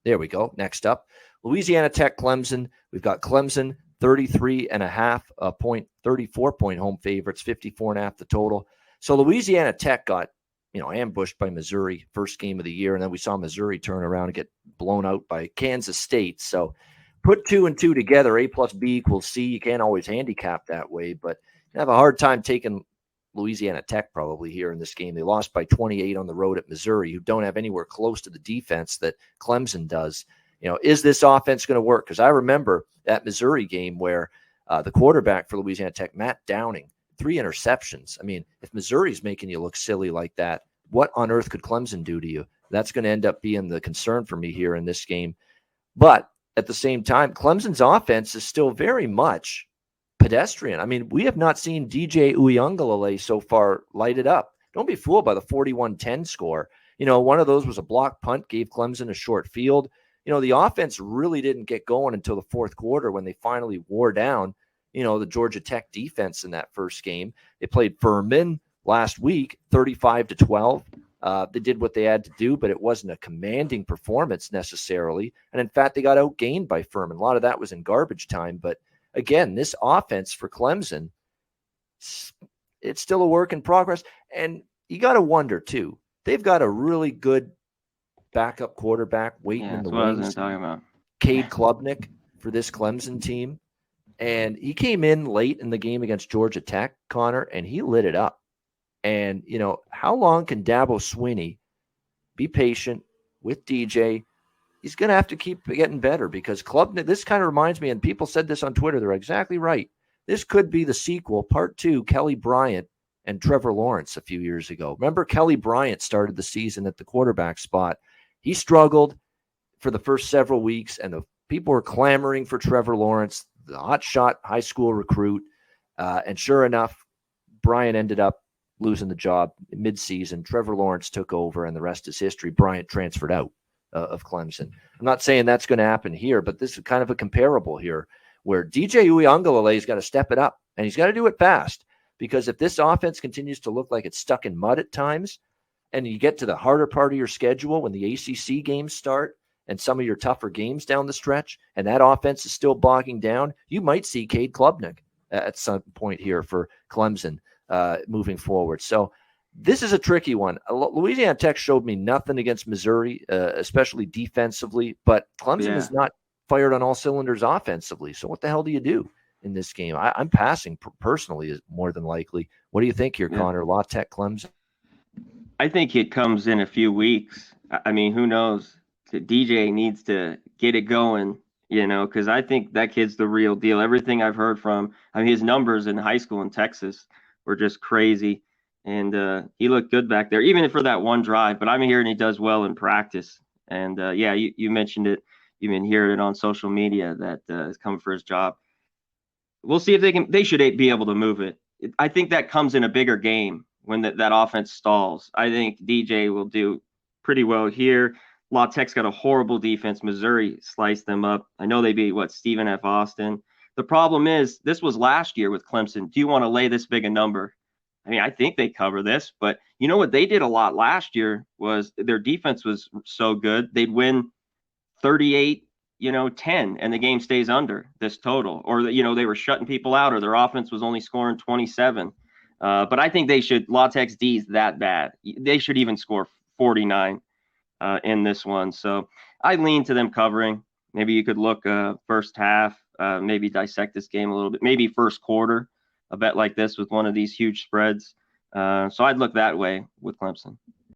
There we go. Next up, Louisiana Tech Clemson. We've got Clemson 33.5 point, 34-point home favorites, 54.5 the total. So Louisiana Tech got, ambushed by Missouri first game of the year, and then we saw Missouri turn around and get blown out by Kansas State. So put 2 and 2 together, A plus B equals C. You can't always handicap that way, but you have a hard time taking Louisiana Tech probably here in this game. They lost by 28 on the road at Missouri, who don't have anywhere close to the defense that Clemson does. Is this offense going to work? Because I remember that Missouri game where the quarterback for Louisiana Tech, Matt Downing, 3 interceptions. I mean, if Missouri's making you look silly like that, what on earth could Clemson do to you? That's going to end up being the concern for me here in this game. But at the same time, Clemson's offense is still very much pedestrian. I mean, we have not seen DJ Uiagalelei so far light it up. Don't be fooled by the 41-10 score. One of those was a block punt, gave Clemson a short field. The offense really didn't get going until the fourth quarter when they finally wore down, the Georgia Tech defense in that first game. They played Furman last week, 35-12. They did what they had to do, but it wasn't a commanding performance necessarily. And in fact, they got outgained by Furman. A lot of that was in garbage time, but again, this offense for Clemson, it's still a work in progress. And you got to wonder, too, they've got a really good backup quarterback waiting in the wings. Cade Klubnik for this Clemson team. And he came in late in the game against Georgia Tech, Conor, and he lit it up. And, how long can Dabo Swinney be patient with DJ? He's going to have to keep getting better because Klubnik, this kind of reminds me, and people said this on Twitter, they're exactly right. This could be the sequel, part 2, Kelly Bryant and Trevor Lawrence a few years ago. Remember, Kelly Bryant started the season at the quarterback spot. He struggled for the first several weeks, and the people were clamoring for Trevor Lawrence, the hotshot high school recruit. And sure enough, Bryant ended up losing the job midseason. Trevor Lawrence took over, and the rest is history. Bryant transferred out of Clemson. I'm not saying that's going to happen here, but this is kind of a comparable here where DJ Uiagalelei's got to step it up, and he's got to do it fast because if this offense continues to look like it's stuck in mud at times and you get to the harder part of your schedule when the ACC games start and some of your tougher games down the stretch and that offense is still bogging down, you might see Cade Klubnik at some point here for Clemson moving forward. So this is a tricky one. Louisiana Tech showed me nothing against Missouri, especially defensively, but Clemson is not fired on all cylinders offensively. So what the hell do you do in this game? I'm passing personally is more than likely. What do you think here, Conor? La Tech Clemson? I think it comes in a few weeks. I mean, who knows? DJ needs to get it going, because I think that kid's the real deal. Everything I've heard from, his numbers in high school in Texas were just crazy. And he looked good back there, even for that one drive. But I'm hearing he does well in practice. And you mentioned it. You've been hearing it on social media that is coming for his job. We'll see if they should be able to move it. I think that comes in a bigger game when that offense stalls. I think DJ will do pretty well here. La Tech's got a horrible defense. Missouri sliced them up. I know they beat Stephen F. Austin. The problem is this was last year with Clemson. Do you want to lay this big a number? I think they cover this, but you know what they did a lot last year was their defense was so good. They'd win 38, 10, and the game stays under this total. Or, they were shutting people out or their offense was only scoring 27. But I think La Tech's D is that bad. They should even score 49 in this one. So I lean to them covering. Maybe you could look first half, maybe dissect this game a little bit, maybe first quarter, a bet like this with one of these huge spreads. So I'd look that way with Clemson.